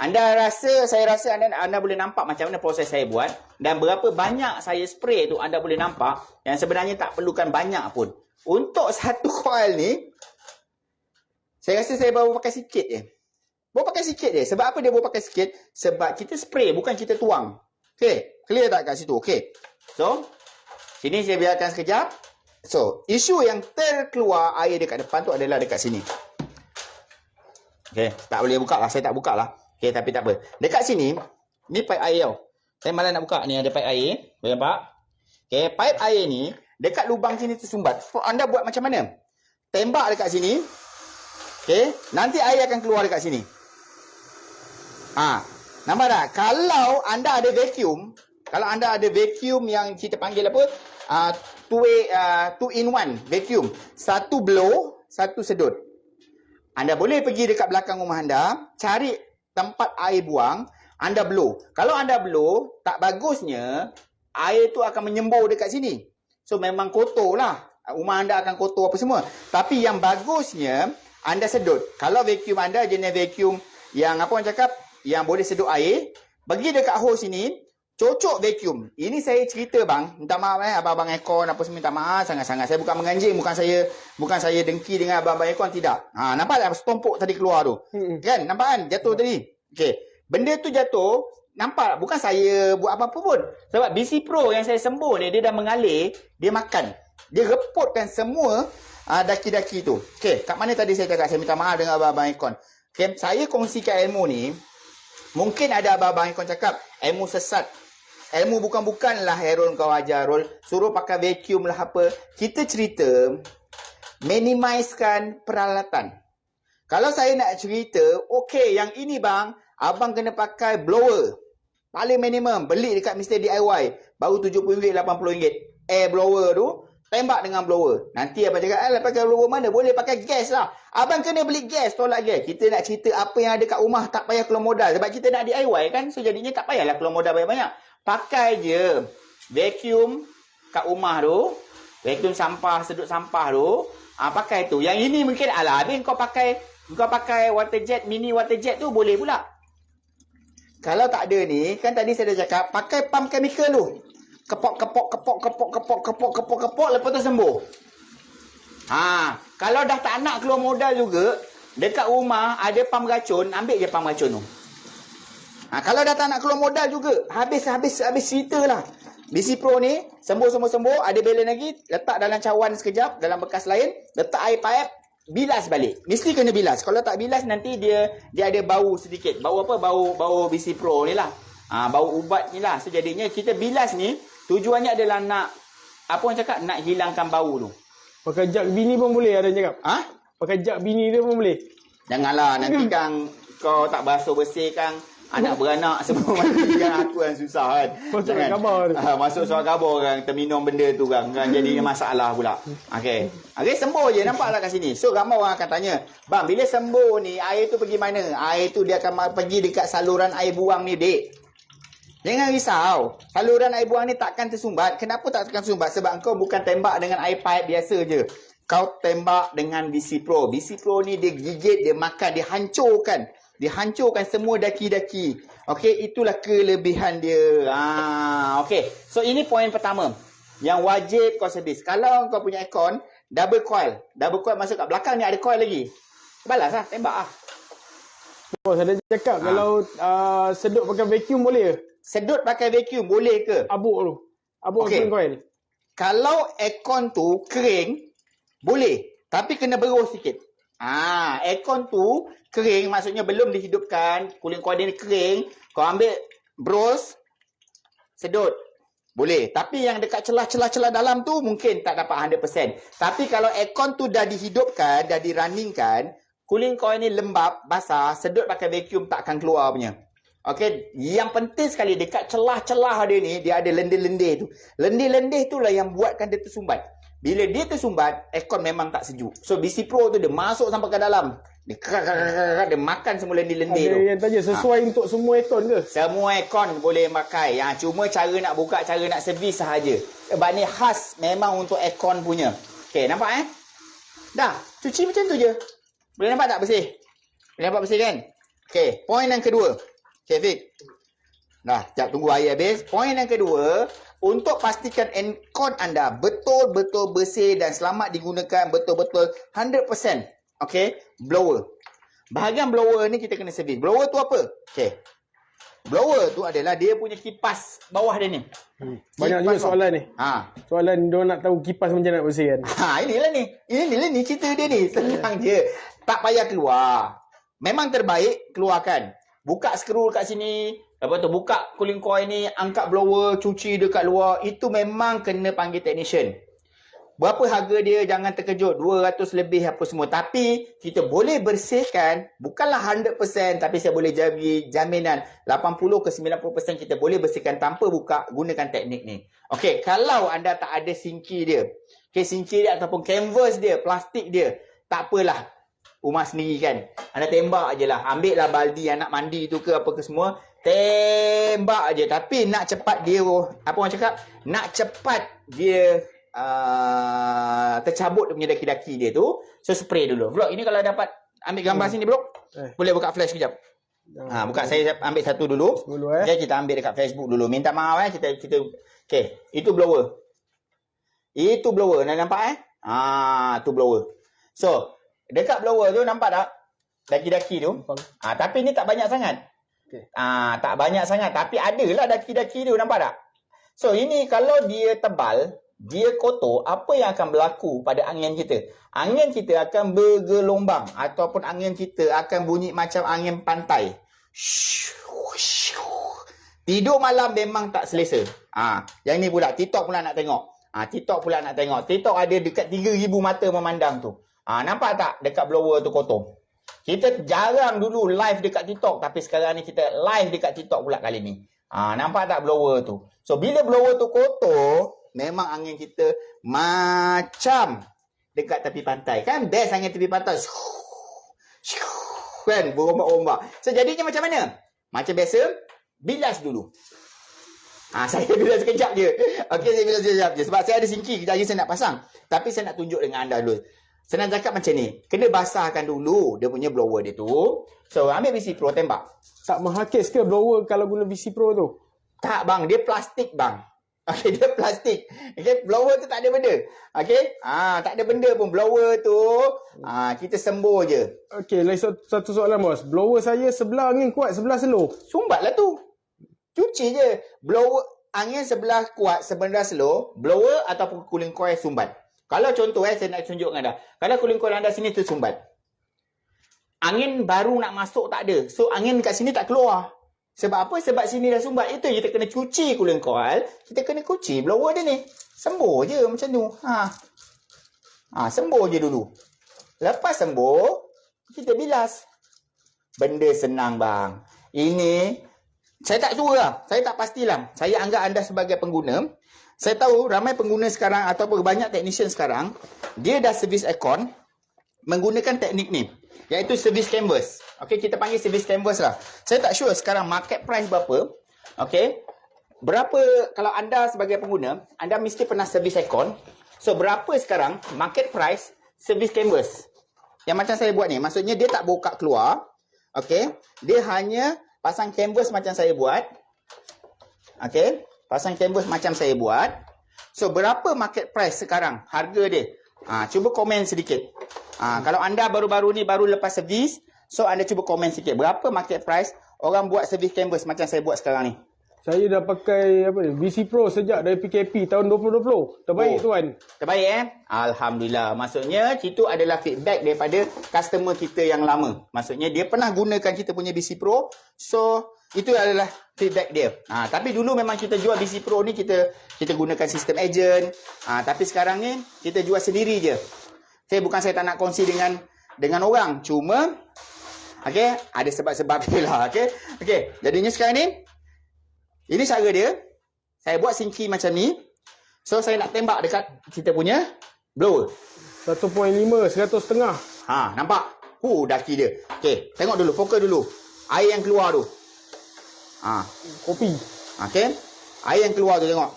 Saya rasa anda boleh nampak macam mana proses saya buat. Dan berapa banyak saya spray tu anda boleh nampak. Yang sebenarnya tak perlukan banyak pun. Untuk satu coil ni, saya rasa saya baru pakai sikit je. Sebab apa dia baru pakai sikit? Sebab kita spray, bukan kita tuang. Okey, clear tak kat situ? Okey. So, sini saya biarkan sekejap. So, isu yang terkeluar air dekat depan tu adalah dekat sini. Okey, tak boleh buka lah. Saya tak buka lah. Okey, tapi tak apa. Dekat sini, ni pipe air tau. Saya malas nak buka. Ni ada pipe air. Boleh nampak? Okey, pipe air ni, dekat lubang sini tersumbat. So, anda buat macam mana? Tembak dekat sini. Okey, nanti air akan keluar dekat sini. Nampak tak? Kalau anda ada vacuum yang kita panggil apa? Two in one vacuum. Satu blow, satu sedut. Anda boleh pergi dekat belakang rumah anda, cari tempat air buang, anda blow. Kalau anda blow, tak bagusnya air tu akan menyembur dekat sini. So memang kotor lah. Rumah anda akan kotor apa semua. Tapi yang bagusnya anda sedut. Kalau vacuum anda jenis vacuum yang apa orang cakap, yang boleh sedut air, pergi dekat hose sini, cocok vacuum. Ini saya cerita bang, minta maaf abang-abang aircon apa semua, minta maaf sangat-sangat. Saya bukan menganjing, bukan saya dengki dengan abang-abang aircon, tidak. Nampak tak stompok tadi keluar tu? Kan? Nampak kan? Jatuh tadi. Okey. Benda tu jatuh, nampak bukan saya buat apa-apa pun. Sebab BC Pro yang saya sembuh ni, dia dah mengalir, dia makan. Dia repotkan semua daki-daki tu. Okey, kat mana tadi saya cakap? Saya minta maaf dengan abang-abang aircon. Okey, saya kongsikan ilmu ni. Mungkin ada abang-abang aircon cakap, ilmu sesat. Ilmu bukan-bukanlah Hairul kau ajar, Rol. Suruh pakai vacuum lah apa. Kita cerita, minimizekan peralatan. Kalau saya nak cerita, okey, yang ini bang, abang kena pakai blower. Paling minimum, beli dekat Mr. DIY. Baru RM70, RM80. Air blower tu, tembak dengan blower. Nanti abang cakap, pakai blower mana? Boleh pakai gas lah. Abang kena beli gas, tolak gas. Kita nak cerita apa yang ada kat rumah, tak payah keluar modal. Sebab kita nak DIY kan, so jadinya tak payahlah keluar modal banyak-banyak. Pakai je vacuum kat rumah tu, vacuum sampah, sedut sampah tu, pakai tu. Yang ini mungkin, habis kau pakai water jet, mini water jet tu boleh pula. Kalau tak ada ni, kan tadi saya dah cakap, pakai pump chemical tu. Kepok, lepas tu sembuh. Kalau dah tak nak keluar modal juga, dekat rumah ada pump racun, ambil je pump racun tu. Kalau dah tak nak keluar modal juga, habis cerita lah. BC Pro ni, sembuh, ada balance lagi, letak dalam cawan sekejap, dalam bekas lain, letak air pipe, bilas balik. Mesti kena bilas. Kalau tak bilas, nanti dia ada bau sedikit. Bau apa? Bau BC Pro ni lah. Bau ubat ni lah. So, jadinya kita bilas ni, tujuannya adalah nak, apa orang cakap, nak hilangkan bau tu. Pakai jak bini pun boleh, ada yang cakap. Pakai jak bini dia pun boleh. Janganlah, nanti kang kau tak basuh bersih kang, Anak beranak semua mati kan aku yang susah kan. Masuk khabar tu. Masuk surat khabar orang terminum benda tu kan jadi masalah pula. Okey. Okey sembuh je nampaklah kat sini. So ramai orang akan tanya, "Bang, bila sembuh ni air tu pergi mana?" Air tu dia akan pergi dekat saluran air buang ni, Dek. Jangan risau. Saluran air buang ni takkan tersumbat. Kenapa tak takkan tersumbat? Sebab kau bukan tembak dengan air pipe biasa je. Kau tembak dengan BC Pro. BC Pro ni dia gigit, dia makan, dia hancurkan. Dia hancurkan semua daki-daki. Okey, itulah kelebihan dia. Okey. So ini poin pertama. Yang wajib kau servis. Kalau kau punya aircon, double coil. Double coil masuk kat belakang ni ada coil lagi. Balas lah, tembak lah. Bos ada cakap kalau sedut pakai vacuum boleh ke? Sedut pakai vacuum boleh ke? Abuk tu. Abuk Okey. coil. Kalau aircon tu kering, boleh. Tapi kena berus sikit. Aircon tu kering, maksudnya belum dihidupkan. Cooling coil dia ni kering. Kau ambil bros, sedut. Boleh. Tapi yang dekat celah-celah dalam tu mungkin tak dapat 100%. Tapi kalau aircon tu dah dihidupkan, dah dirunningkan, cooling coil ni lembab, basah, sedut pakai vacuum tak akan keluar punya. Okey, yang penting sekali dekat celah-celah dia ni, dia ada lendir-lendir tu. Lendir-lendir tu lah yang buatkan dia tersumbat. Bila dia tersumbat, aircon memang tak sejuk. So BC Pro tu dia masuk sampai ke dalam. Dia kerak, dia makan semua lendir-lendir tu. Ada yang tanya sesuai untuk semua aircon ke? Semua aircon boleh pakai. Cuma cara nak buka, cara nak servis sahaja. Sebab ni khas memang untuk aircon punya. Okey, nampak Dah, cuci macam tu je. Boleh nampak tak bersih? Boleh nampak bersih kan? Okey, poin yang kedua. Okey, Fik. Dah, sekejap tunggu air habis. Poin yang kedua, untuk pastikan aircon anda betul-betul bersih dan selamat digunakan betul-betul 100%. Okey, blower. Bahagian blower ni kita kena servis. Blower tu apa? Okey. Blower tu adalah dia punya kipas bawah dia ni. Banyak juga soalan ni. Soalan dia nak tahu kipas macam nak bersihkan. Inilah ni. Inilah ni cerita dia ni. Senang je. Tak payah keluar. Memang terbaik keluarkan. Buka skru kat sini. Lepas tu buka cooling coil ni, angkat blower, cuci dekat luar. Itu memang kena panggil technician. Berapa harga dia jangan terkejut. 200 lebih apa semua. Tapi kita boleh bersihkan. Bukanlah 100%. Tapi saya boleh bagi jaminan 80 ke 90% kita boleh bersihkan tanpa buka. Gunakan teknik ni. Okey, kalau anda tak ada sinki dia. Okey, sinki dia ataupun canvas dia, plastik dia. Tak apalah. Rumah sendiri kan. Anda tembak je lah. Ambil lah baldi anak mandi tu ke apa ke semua. Tembak je. Tapi nak cepat dia, apa orang cakap? Nak cepat dia tercabut dia punya daki-daki dia tu. So spray dulu. Vlog ini kalau dapat ambil gambar sini bro. Boleh buka flash kejap. Buka saya ambil satu dulu. Okay, kita ambil dekat Facebook dulu. Minta maaf kita okey, itu blower. Itu blower. Nak nampak tu blower. So, dekat blower tu nampak tak? Daki-daki tu. Tapi ni tak banyak sangat. Tak banyak sangat. Tapi adalah daki-daki tu. Nampak tak? So, ini kalau dia tebal, dia kotor, apa yang akan berlaku pada angin kita? Angin kita akan bergelombang. Ataupun angin kita akan bunyi macam angin pantai. Tidur malam memang tak selesa. Yang ni pula. TikTok pula nak tengok. TikTok ada dekat 3,000 mata memandang tu. Nampak tak dekat blower tu kotor? Kita jarang dulu live dekat TikTok. Tapi sekarang ni kita live dekat TikTok pula kali ni. Nampak tak blower tu? So, bila blower tu kotor, memang angin kita macam dekat tepi pantai. Kan best angin tepi pantai. Kan, berombak-ombak. So, jadinya macam mana? Macam biasa, bilas dulu. Saya bilas sekejap je. Okey, saya bilas sekejap je. Sebab saya ada sinki, kejap lagi saya nak pasang. Tapi saya nak tunjuk dengan anda dulu. Senang cakap macam ni. Kena basahkan dulu dia punya blower dia tu. So, ambil BC Pro, tembak. Tak menghakis ke blower kalau guna BC Pro tu? Tak bang, dia plastik bang. Okey, dia plastik. Okey, blower tu tak ada benda. Okey? Tak ada benda pun. Blower tu, kita sembuh je. Okey, lagi satu soalan bos. Blower saya sebelah angin kuat, sebelah slow. Sumbatlah tu. Cuci je. Blower, angin sebelah kuat, sebelah slow. Blower ataupun cooling coil sumbat. Kalau contoh saya nak tunjuk dengan anda. Kalau cooling coil anda sini tersumbat. Angin baru nak masuk tak ada. So, angin kat sini tak keluar. Sebab apa? Sebab sini dah sumbat. Itu kita kena cuci cooling coil. Kita kena cuci blower dia ni. Sembuh je macam tu. Sembuh je dulu. Lepas sembuh, kita bilas. Benda senang bang. Ini saya tak tahu lah. Saya tak pastilah. Saya anggap anda sebagai pengguna. Saya tahu ramai pengguna sekarang ataupun banyak technician sekarang, dia dah servis aircon menggunakan teknik ni, iaitu servis canvas. Okey, kita panggil servis canvas lah. Saya tak sure sekarang market price berapa. Okey. Berapa, kalau anda sebagai pengguna, anda mesti pernah servis aircon. So, berapa sekarang market price servis canvas? Yang macam saya buat ni, maksudnya dia tak buka keluar. Okey. Dia hanya pasang canvas macam saya buat. Okey. Pasang canvas macam saya buat. So, berapa market price sekarang? Harga dia. Cuba komen sedikit. Kalau anda baru-baru ni, baru lepas servis, so anda cuba komen sikit. Berapa market price orang buat servis canvas macam saya buat sekarang ni? Saya dah pakai VC Pro sejak dari PKP tahun 2020. Terbaik tuan. Terbaik Alhamdulillah. Maksudnya itu adalah feedback daripada customer kita yang lama. Maksudnya dia pernah gunakan kita punya VC Pro. So itu adalah feedback dia. Tapi dulu memang kita jual VC Pro ni kita gunakan sistem agent. Tapi sekarang ni kita jual sendiri je. Saya tak nak kongsi dengan orang. Cuma ada sebab-sebab dia lah. Jadinya sekarang ni, ini cara dia. Saya buat sinki macam ni. So, saya nak tembak dekat kita punya blower. 1.5, 100.5. Nampak? Daki dia. Okey, tengok dulu. Fokus dulu. Air yang keluar tu. Kopi. Okey. Air yang keluar tu tengok.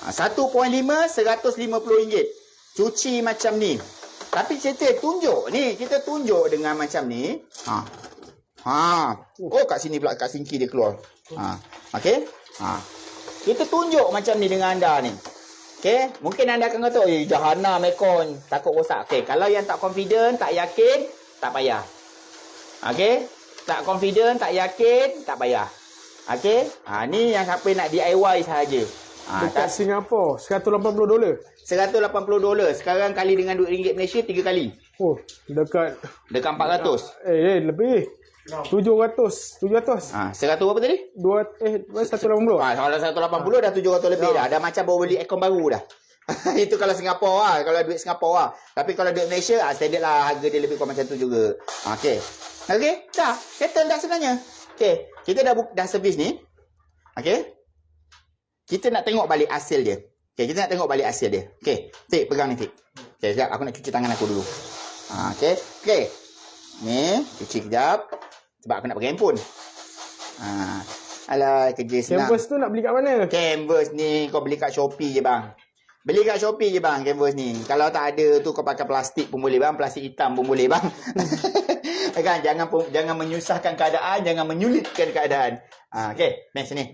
1.5, RM150. Cuci macam ni. Tapi kita tunjuk ni. Kita tunjuk dengan macam ni. Kat sini pula, kat sinki dia keluar. Okey. Kita tunjuk macam ni dengan anda ni. Okey, mungkin anda akan kata, jahanam aircon, takut rosak. Okey, kalau yang tak confident, tak yakin, tak payah. Okey, tak confident, tak yakin, tak payah. Okey, ni yang siapa nak DIY sahaja. Dekat Singapura, $180. $180. Sekarang kali dengan RM2 Malaysia 3 kali. Dekat 400. Lebih. 700. 100 berapa tadi? 180. Kalau 180 dah 700 lebih dah. Dah macam baru beli aircon baru dah. Itu kalau Singapura lah. Kalau duit Singapura lah. Tapi kalau duit Malaysia, standard lah. Harga dia lebih kurang macam tu juga. Okey. Dah. Settle dah sebenarnya. Okey. Kita dah servis ni. Okey. Kita nak tengok balik hasil dia. Okey. Kita nak tengok balik hasil dia. Okey. Tik, pegang ni, Tik. Okey, sekejap. Aku nak cuci tangan aku dulu. Okey. Okey. Ni, cuci kejap. Sebab aku nak pakai handphone. Alah, kerja senang. Canvas tu nak beli kat mana? Canvas ni kau beli kat Shopee je bang. Beli kat Shopee je bang canvas ni. Kalau tak ada tu kau pakai plastik pun boleh bang. Plastik hitam pun boleh bang. Kan? Jangan menyusahkan keadaan. Jangan menyulitkan keadaan. Okey. Ni sini.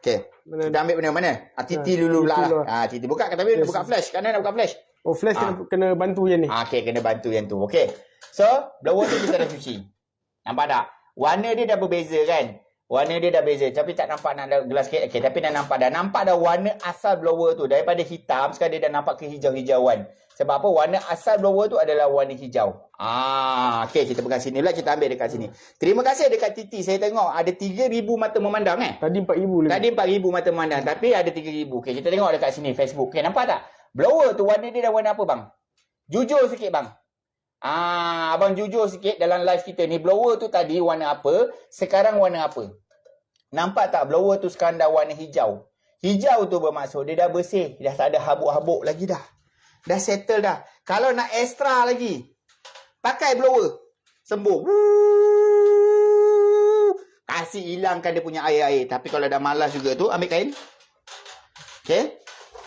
Okey. Kita ambil benda mana? Titi dulu pula lah. Titi buka. Tapi buka flash. Kanan nak buka flash. Flash kena bantu yang ni. Okey, kena bantu yang tu. Okey. So, blower tu kita dah cuci. Nampak tak? Warna dia dah berbeza kan? Warna dia dah beza. Tapi tak nampak nak gelas sikit. Okey, tapi dah nampak dah. Nampak dah warna asal blower tu. Daripada hitam, sekarang dia dah nampak kehijau-hijauan. Sebab apa? Warna asal blower tu adalah warna hijau. Okey, kita pegang sini pula. Kita ambil dekat sini. Terima kasih dekat Titi. Saya tengok ada 3,000 mata memandang Tadi 4,000 lebih. Tadi 4,000 mata memandang. Tapi ada 3,000. Okey, kita tengok dekat sini Facebook. Okey, nampak tak? Blower tu warna dia dah warna apa bang? Jujur sikit bang. Abang jujur sikit dalam live kita ni. Blower tu tadi warna apa? Sekarang warna apa? Nampak tak blower tu sekarang dah warna hijau? Hijau tu bermaksud dia dah bersih. Dah tak ada habuk-habuk lagi dah. Dah settle dah. Kalau nak extra lagi, pakai blower. Sembuh. Kasih hilangkan dia punya air-air. Tapi kalau dah malas juga tu, ambil kain. Okey.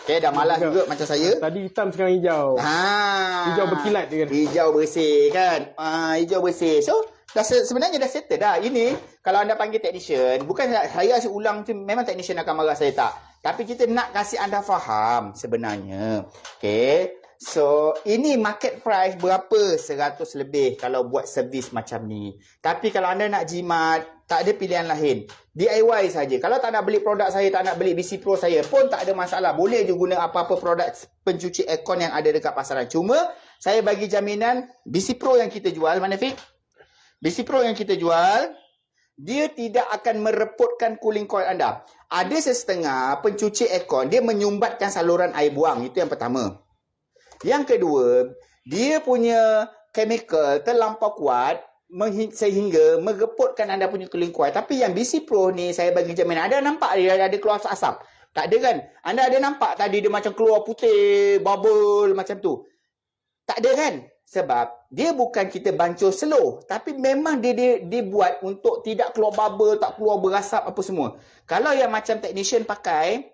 Okey, dah malas juga macam saya. Tadi hitam sekarang hijau. Hijau berkilat dia kan. Hijau bersih kan. Hijau bersih. So, sebenarnya dah settle dah. Ini, kalau anda panggil technician, bukan saya asyik ulang tu, memang technician akan marah saya tak. Tapi kita nak kasih anda faham sebenarnya. Okey. So, ini market price berapa? 100 lebih kalau buat servis macam ni. Tapi kalau anda nak jimat, tak ada pilihan lain. DIY saja. Kalau tak nak beli produk saya, tak nak beli VC Pro saya pun tak ada masalah. Boleh je guna apa-apa produk pencuci aircon yang ada dekat pasaran. Cuma, saya bagi jaminan VC Pro yang kita jual, mana Fik? VC Pro yang kita jual, dia tidak akan merepotkan cooling coil anda. Ada setengah pencuci aircon, dia menyumbatkan saluran air buang. Itu yang pertama. Yang kedua, dia punya chemical terlampau kuat, sehingga merepotkan anda punya cooling coil. Tapi yang BC Pro ni saya bagi jaminan. Ada nampak dia ada keluar asap? Tak ada kan? Anda ada nampak tadi dia macam keluar putih, bubble macam tu? Tak ada kan? Sebab dia bukan kita bancuh slow, tapi memang dia buat untuk tidak keluar bubble, tak keluar berasap apa semua. Kalau yang macam technician pakai,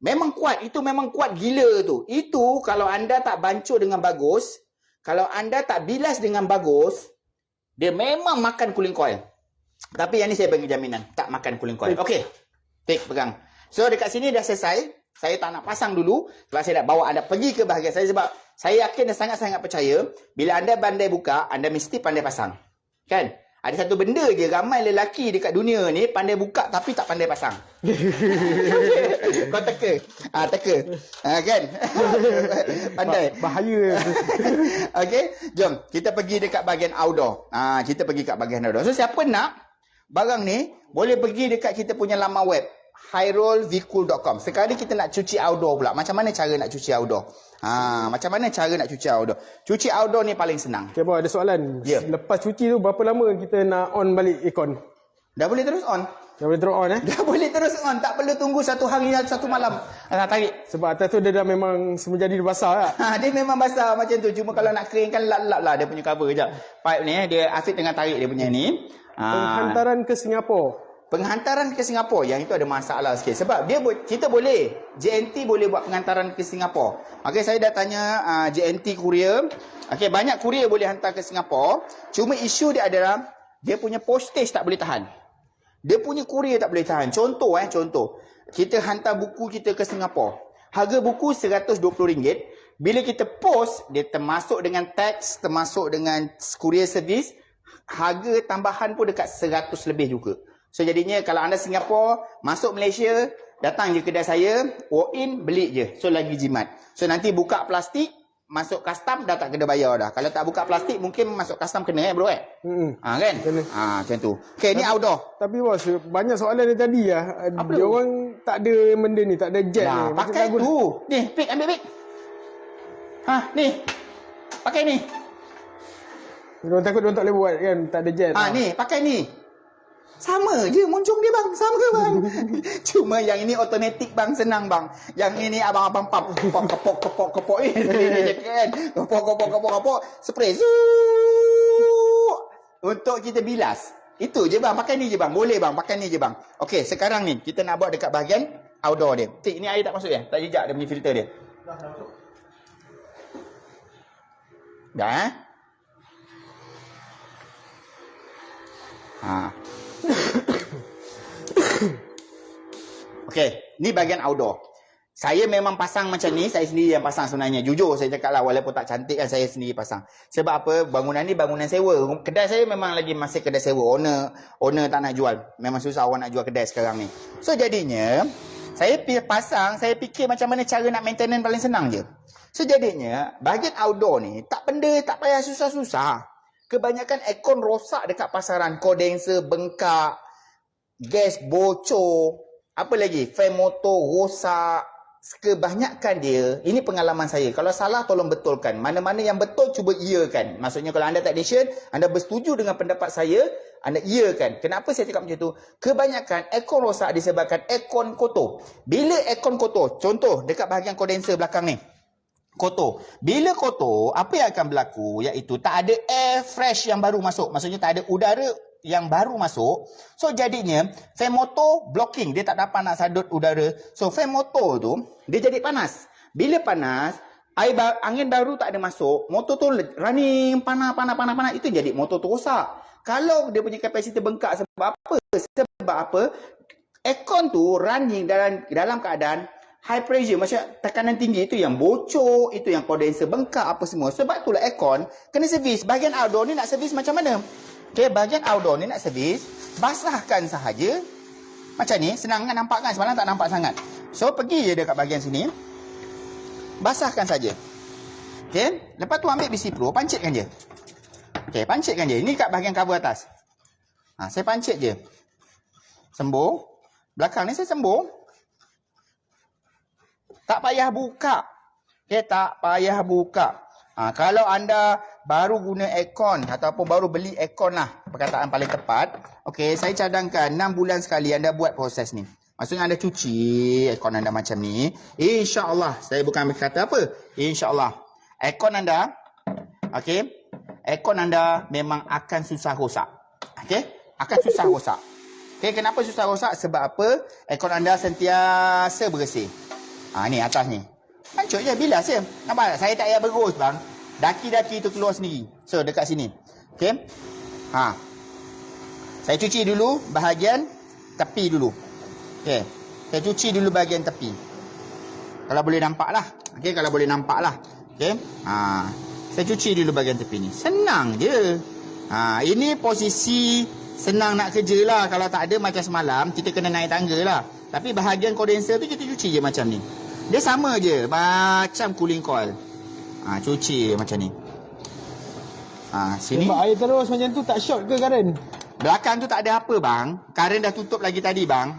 memang kuat. Itu memang kuat gila tu. Itu kalau anda tak bancuh dengan bagus, kalau anda tak bilas dengan bagus, dia memang makan cooling coil. Tapi yang ni saya bagi jaminan, tak makan cooling coil. Okey. Tik, pegang. So dekat sini dah selesai. Saya tak nak pasang dulu sebab saya nak bawa anda pergi ke bahagian saya sebab saya yakin dan sangat-sangat percaya bila anda pandai buka, anda mesti pandai pasang. Kan? Ada satu benda je ramai lelaki dekat dunia ni pandai buka tapi tak pandai pasang. Kau teka. Teka. Kan? Pandai. Bahaya. Okey, jom kita pergi dekat bahagian outdoor. Kita pergi kat bahagian outdoor. So siapa nak barang ni boleh pergi dekat kita punya laman web highrollvcool.com. Sekarang ni kita nak cuci outdoor pula. Macam mana cara nak cuci outdoor? Macam mana cara nak cuci outdoor? Cuci outdoor ni paling senang. Okay, Abang, ada soalan. Ya. Lepas cuci tu, berapa lama kita nak on balik aircon? Dah boleh terus on? Dah boleh terus on, Dah boleh terus on. Tak perlu tunggu satu hari atau satu malam. Tarik. Sebab atas tu dia dah memang semua jadi basah tak? Dia memang basah macam tu. Cuma kalau nak keringkan lap-lap lah dia punya cover. Sekejap. Pipe ni, dia Afiq tengah tarik dia punya ni. Penghantaran ke Singapura. Penghantaran ke Singapura, yang itu ada masalah sikit. Sebab kita boleh, JNT boleh buat penghantaran ke Singapura. Okey, saya dah tanya JNT courier. Okey, banyak courier boleh hantar ke Singapura. Cuma isu dia adalah, dia punya postage tak boleh tahan. Dia punya courier tak boleh tahan. Contoh. Kita hantar buku kita ke Singapura. Harga buku RM120. Bila kita post, dia termasuk dengan tax, termasuk dengan courier service. Harga tambahan pun dekat 100 lebih juga. So jadinya kalau anda Singapura, masuk Malaysia, datang je kedai saya, walk in, beli je. So lagi jimat. So nanti buka plastik, masuk custom, dah tak kena bayar dah. Kalau tak buka plastik, mungkin masuk custom kena bro kan? Kena. Macam tu. Okay, ni outdoor. Tapi bos, banyak soalan dia tadi lah. Dia orang tak ada benda ni, tak ada jet ni. Pakai tu. Ni, Pik, ambil Pik. Ni. Pakai ni. Diorang takut diorang tak boleh buat kan, tak ada jet. Ni, pakai ni. Sama je muncung dia bang. Sama bang. Cuma yang ini automatic bang. Senang bang. Yang ini abang-abang pump. Kepok. Kan? Kepok. Spray. Untuk kita bilas. Itu je bang. Pakai ni je bang. Boleh bang. Pakai ni je bang. Okey, sekarang ni. Kita nak buat dekat bahagian outdoor dia. Tik, ni air tak masuk ya? Tak jejak dia punya filter dia. Dah masuk. Dah Okey, ni bahagian outdoor. Saya memang pasang macam ni, saya sendiri yang pasang sebenarnya. Jujur saya cakap lah, walaupun tak cantik kan, saya sendiri pasang. Sebab apa? Bangunan ni bangunan sewa. Kedai saya memang lagi masih kedai sewa. Owner tak nak jual. Memang susah orang nak jual kedai sekarang ni. So jadinya, saya pasang, saya fikir macam mana cara nak maintenance paling senang je. So jadinya, bahagian outdoor ni, tak payah susah-susah. Kebanyakan aircon rosak dekat pasaran. Kondenser bengkak, gas bocor, apa lagi? Fan motor rosak. Kebanyakan dia, ini pengalaman saya. Kalau salah tolong betulkan. Mana-mana yang betul cuba iakan. Maksudnya kalau anda technician, anda bersetuju dengan pendapat saya, anda iakan. Kenapa saya cakap macam tu? Kebanyakan aircon rosak disebabkan aircon kotor. Bila aircon kotor, contoh dekat bahagian kondenser belakang ni, kotor. Bila kotor, apa yang akan berlaku? Iaitu tak ada air fresh yang baru masuk. Maksudnya tak ada udara yang baru masuk. So jadinya fan motor blocking. Dia tak dapat nak sadut udara. So fan motor tu dia jadi panas. Bila panas, angin baru tak ada masuk, motor tu running panas. Itu jadi motor tu rosak. Kalau dia punya kapasiti bengkak sebab apa? Sebab apa? Aircon tu running dalam keadaan high pressure, macam tekanan tinggi. Itu yang bocor, itu yang kondenser bengkak apa semua. Sebab itulah aircon kena servis. Bahagian outdoor ni nak servis macam mana? Okay, bahagian outdoor ni nak servis, basahkan sahaja. Macam ni, senang kan, nampak kan? Semalam tak nampak sangat. So, pergi je dekat bahagian sini. Basahkan saja. Okay, lepas tu ambil BC Pro, pancitkan je. Okay, pancitkan je. Ini kat bahagian cover atas. Saya pancit je. Sembur. Belakang ni saya sembur. Tak payah buka. Okay, tak payah buka. Kalau anda baru guna aircon ataupun baru beli aircon lah, perkataan paling tepat. Okey, saya cadangkan 6 bulan sekali anda buat proses ni. Maksudnya anda cuci aircon anda macam ni. InsyaAllah, saya bukan berkata apa. InsyaAllah. Aircon anda, okey, aircon anda memang akan susah rosak. Okey, akan susah rosak. Okey, kenapa susah rosak? Sebab apa? Aircon anda sentiasa bersih. Ni atas ni. Hancur je, bilas je. Nampak tak? Saya tak payah berus bang. Daki-daki tu keluar sendiri. So, dekat sini. Okey. Saya cuci dulu bahagian tepi dulu. Okey. Saya cuci dulu bahagian tepi. Kalau boleh nampak lah. Okey, kalau boleh nampak lah. Okey. Saya cuci dulu bahagian tepi ni. Senang je. Ini posisi senang nak kerja lah. Kalau tak ada macam semalam, kita kena naik tangga lah. Tapi bahagian kondenser tu kita cuci je macam ni. Dia sama je macam cooling coil. Cuci macam ni. Sini. Tembak air terus macam tu tak short ke current? Belakang tu tak ada apa bang. Current dah tutup lagi tadi bang.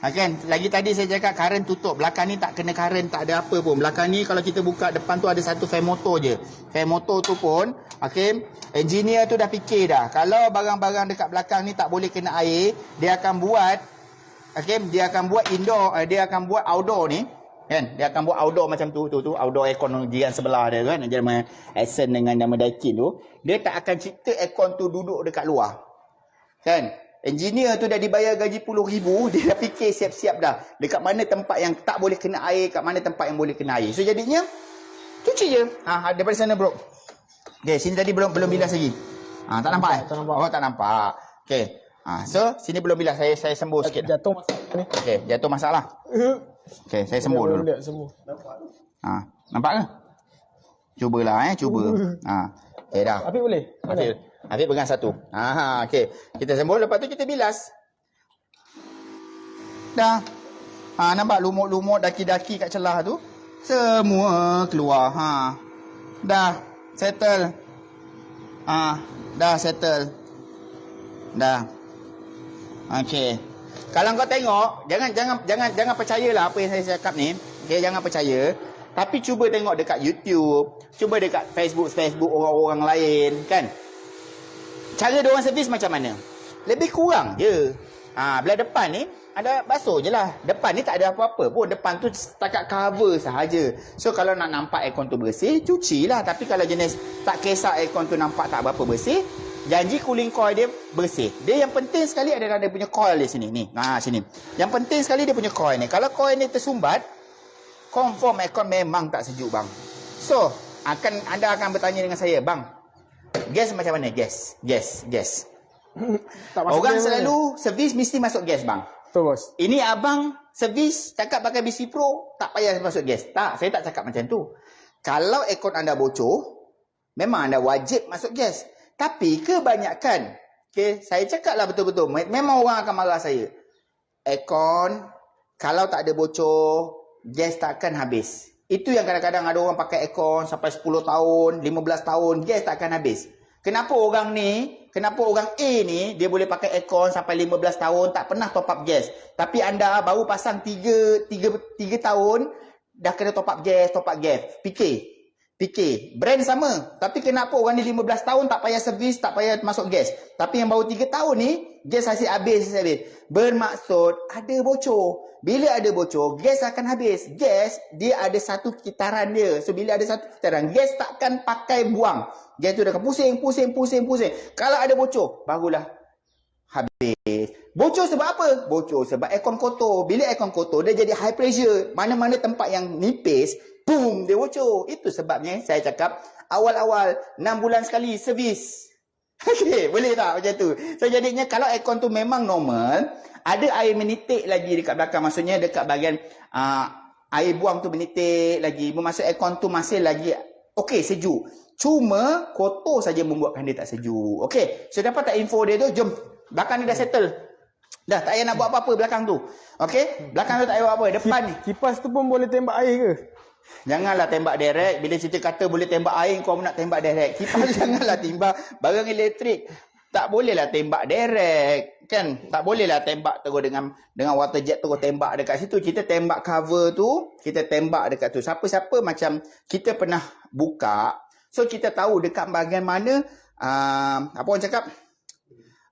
Kan? Lagi tadi saya cakap current tutup. Belakang ni tak kena current, tak ada apa pun. Belakang ni kalau kita buka depan tu ada satu fan motor je. Fan motor tu pun, engineer tu dah fikir dah. Kalau barang-barang dekat belakang ni tak boleh kena air, dia akan buat, dia akan buat indoor, dia akan buat outdoor ni. Kan? Dia akan buat outdoor macam tu outdoor aircon jiran sebelah dia kan, nama Accent dengan nama Daikin tu. Dia tak akan cipta aircon tu duduk dekat luar. Kan? Engineer tu dah dibayar gaji puluh ribu, dia dah fikir siap-siap dah. Dekat mana tempat yang tak boleh kena air, kat mana tempat yang boleh kena air. So jadinya cuci je. Daripada sana bro. Okey, sini tadi belum bilas lagi. Tak nampak? Tak nampak. Oh, tak nampak. Okey. So sini belum bilas, saya sembuh sikit. Jatuh masalah ni. Okey, jatuh masalah. Okey, saya sembuh dulu. Sembuh. Nampak ke? Cubalah cuba. Okey dah. Apik boleh? Habis pegang satu. Okey. Kita sembuh, lepas tu kita bilas. Dah. Nampak lumut-lumut daki-daki kat celah tu? Semua keluar. Dah. Settle. Dah settle. Dah. Okey. Kalau kau tengok, jangan percayalah apa yang saya cakap ni. Okey, jangan percaya. Tapi cuba tengok dekat YouTube, cuba dekat Facebook orang-orang lain, kan? Cara dia orang servis macam mana? Lebih kurang je. Belah depan ni ada basuh je lah. Depan ni tak ada apa-apa pun. Depan tu setakat cover sahaja. So kalau nak nampak aircon tu bersih, cucilah. Tapi kalau jenis tak kisah aircon tu nampak tak berapa bersih, janji cooling coil dia bersih. Dia yang penting sekali adalah dia punya coil di sini. Ni. Sini. Yang penting sekali dia punya coil ni. Kalau coil ni tersumbat, confirm aircon memang tak sejuk bang. So, anda akan bertanya dengan saya, bang, gas macam mana? Gas. Orang selalu servis mesti masuk gas bang. Betul bos. Ini abang servis cakap pakai BC Pro, tak payah masuk gas. Tak, saya tak cakap macam tu. Kalau aircon anda bocor, memang anda wajib masuk gas. Tapi kebanyakan, saya cakap lah betul-betul, memang orang akan marah saya. Aircon, kalau tak ada bocor, gas tak akan habis. Itu yang kadang-kadang ada orang pakai aircon sampai 10 tahun, 15 tahun, gas tak akan habis. Kenapa orang A ni, dia boleh pakai aircon sampai 15 tahun, tak pernah top up gas. Tapi anda baru pasang 3 tahun, dah kena top up gas. Fikir. Brand sama. Tapi kenapa orang ni 15 tahun tak payah servis, tak payah masuk gas. Tapi yang baru 3 tahun ni, gas hasil habis. Bermaksud, ada bocor. Bila ada bocor, gas akan habis. Gas, dia ada satu kitaran dia. So, bila ada satu kitaran, gas takkan pakai buang. Gas tu dah pusing. Kalau ada bocor, barulah habis. Bocor sebab apa? Bocor sebab aircon kotor. Bila aircon kotor, dia jadi high pressure. Mana-mana tempat yang nipis, boom, dia bocor. Itu sebabnya saya cakap, awal-awal 6 bulan sekali servis. Okey, boleh tak macam tu? So, jadinya kalau aircon tu memang normal, ada air menitik lagi dekat belakang. Maksudnya dekat bahagian air buang tu menitik lagi. Bermaksud aircon tu masih lagi okey, sejuk. Cuma kotor saja membuatkan dia tak sejuk. Okey, so dapat tak info dia tu? Jom. Belakang ni dah settle. Dah tak payah nak buat apa-apa belakang tu. Okey? Belakang tu tak payah buat apa. Depan ni. Kipas tu pun boleh tembak air ke? Janganlah tembak direct. Bila cerita kata boleh tembak air, kau nak tembak direct. Kipas janganlah tembak. Barang elektrik tak bolehlah tembak direct. Kan? Tak bolehlah tembak terus dengan water jet terus tembak dekat situ. Kita tembak cover tu, kita tembak dekat tu. Siapa-siapa macam kita pernah buka So kita tahu dekat bahagian mana, apa orang cakap,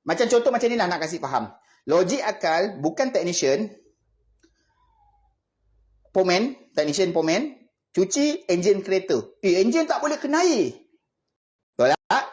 macam contoh macam ni lah nak kasih faham. Logik akal bukan technician pomen, cuci enjin kereta. Enjin tak boleh kena air. Betul tak?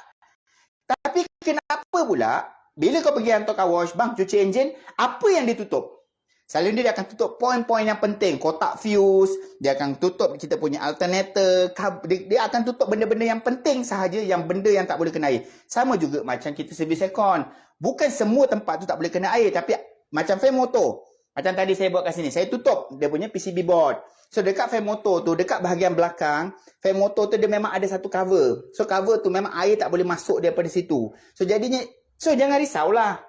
Tapi kenapa pula bila kau pergi hantar car wash, bang cuci enjin, apa yang ditutup? Selalunya dia akan tutup poin-poin yang penting. Kotak fuse, dia akan tutup kita punya alternator, dia akan tutup benda-benda yang penting sahaja, yang benda yang tak boleh kena air. Sama juga macam kita servis aircon. Bukan semua tempat tu tak boleh kena air, tapi macam fan motor. Macam tadi saya buat kat sini, saya tutup dia punya PCB board. So dekat fan motor tu, dekat bahagian belakang, fan motor tu dia memang ada satu cover. So cover tu memang air tak boleh masuk daripada situ. So jadinya, jangan risaulah.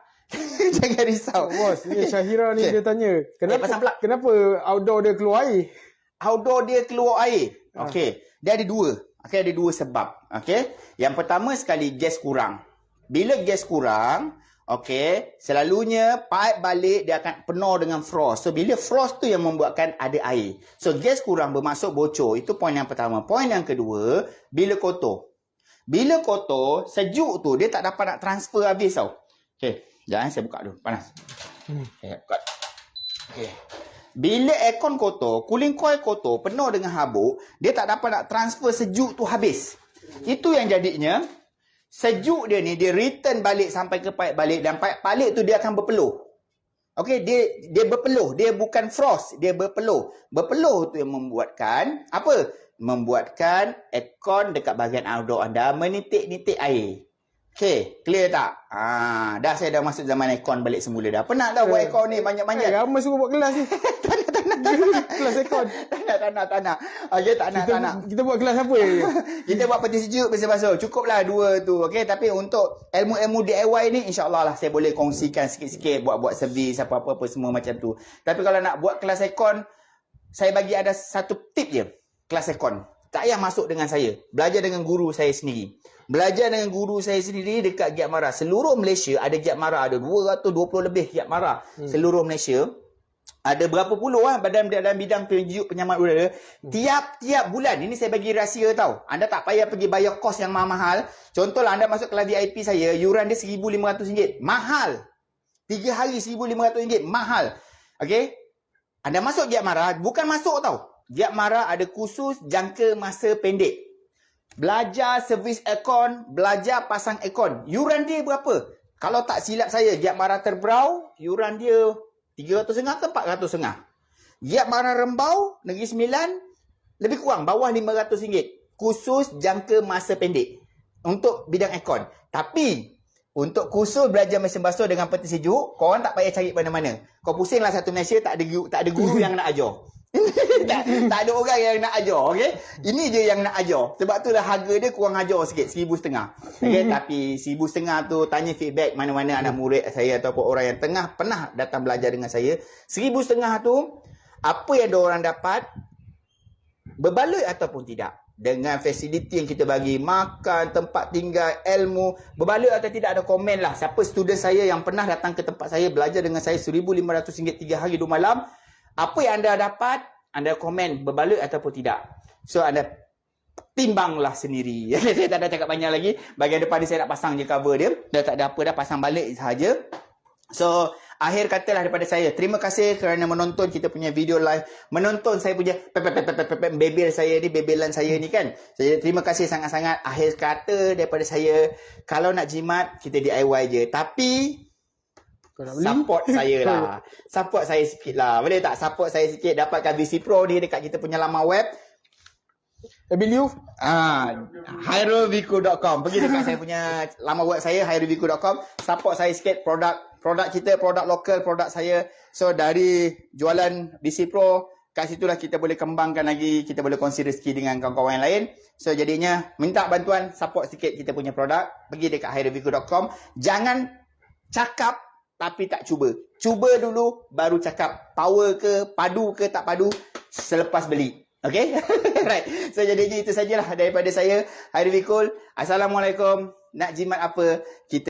Jangan risau. Bos, ni Syahira ni dia tanya, kenapa outdoor dia keluar air? Outdoor dia keluar air. Okey, dia ada dua. Okey, ada dua sebab. Okey. Yang pertama sekali gas kurang. Bila gas kurang, okey, selalunya pipe balik dia akan penuh dengan frost. So bila frost tu yang membuatkan ada air. So gas kurang bermaksud bocor. Itu poin yang pertama. Poin yang kedua, bila kotor. Bila kotor, sejuk tu dia tak dapat nak transfer habis tau. Okey. Jangan saya buka dulu. Panas. Okay, buka. Okay. Bila aircon kotor, cooling coil kotor, penuh dengan habuk, dia tak dapat nak transfer sejuk tu habis. Itu yang jadinya, sejuk dia ni, dia return balik sampai ke pipe balik, dan pipe balik tu dia akan berpeluh. Okay, dia berpeluh. Dia bukan frost, dia berpeluh. Berpeluh tu yang membuatkan, apa? Membuatkan aircon dekat bahagian outdoor anda menitik-nitik air. Okay, clear tak? Dah saya dah masuk zaman aircon balik semula dah. Penat dah buat aircon ni banyak-banyak. Ramai suruh buat kelas ni. Tak nak. Kelas aircon. Tak nak. Okay, tak nak. Kita buat kelas apa? Kita buat peti sejuk, peti basuh. Cukuplah dua tu. Okay, tapi untuk ilmu-ilmu DIY ni, insyaAllah lah saya boleh kongsikan sikit-sikit. Buat servis, apa-apa semua macam tu. Tapi kalau nak buat kelas aircon, saya bagi ada satu tip je. Kelas aircon. Tak payah masuk dengan saya. Belajar dengan guru saya sendiri. Belajar dengan guru saya sendiri dekat Giat Mara. Seluruh Malaysia ada Giat Mara. Ada 220 lebih Giat Mara. Seluruh Malaysia. Ada berapa puluh badan dalam bidang penyejuk penyaman udara. Tiap-tiap bulan. Ini saya bagi rahsia tau. Anda tak payah pergi bayar kos yang mahal-mahal. Contohlah anda masuk kelas VIP saya. Yuran dia RM1,500. Mahal. 3 hari RM1,500. Mahal. Okay. Anda masuk Giat Mara. Bukan masuk tau. Giat Mara ada kursus jangka masa pendek. Belajar servis aircon, belajar pasang aircon. Yuran dia berapa? Kalau tak silap saya, Giat Mara Terberau, yuran dia RM300 ke RM400. Giat Mara Rembau, Negeri Sembilan, lebih kurang, bawah RM500. Khusus jangka masa pendek. Untuk bidang aircon. Tapi, untuk kursus belajar mesin basuh dengan peti sejuk, korang tak payah cari mana-mana. Kau pusinglah satu Malaysia, tak ada guru yang nak ajar. tak ada orang yang nak ajar, okey? Ini je yang nak ajar. Sebab itulah harga dia kurang ajar sikit, RM1,500. Okey, tapi RM1,500 tu tanya feedback mana-mana anak murid saya ataupun orang yang pernah datang belajar dengan saya. RM1,500 tu apa yang diorang dapat berbaloi ataupun tidak. Dengan fasiliti yang kita bagi, makan, tempat tinggal, ilmu, berbaloi atau tidak ada komen lah. Siapa student saya yang pernah datang ke tempat saya belajar dengan saya RM1,500 3 hari 2 malam. Apa yang anda dapat, anda komen berbaloi ataupun tidak. So, anda timbanglah sendiri. Saya tak ada cakap banyak lagi. Bahagian depan ni saya nak pasang je cover dia. Dah tak ada apa dah, pasang balik sahaja. So, akhir katalah daripada saya. Terima kasih kerana menonton kita punya video live. Menonton saya punya bebel saya ni, bebelan saya ni kan. Jadi, terima kasih sangat-sangat. Akhir kata daripada saya, kalau nak jimat, kita DIY je. Tapi support saya lah. Support saya sikit lah. Boleh tak? Support saya sikit. Dapatkan VC Pro ni dekat kita punya laman web. Abiliu? Hairulviku.com. Pergi dekat saya punya laman web saya, hairulviku.com. Support saya sikit. Produk kita, produk lokal, produk saya. So, dari jualan VC Pro, kat situlah kita boleh kembangkan lagi. Kita boleh kongsi rezeki dengan kawan-kawan yang lain. So, jadinya, minta bantuan, support sikit kita punya produk. Pergi dekat hairulviku.com. Jangan cakap tapi tak cuba. Cuba dulu, baru cakap. Power ke, padu ke, tak padu, selepas beli. Okay? Right. So, jadinya itu sajalah daripada saya. Hairul Vikul. Assalamualaikum. Nak jimat apa? Kita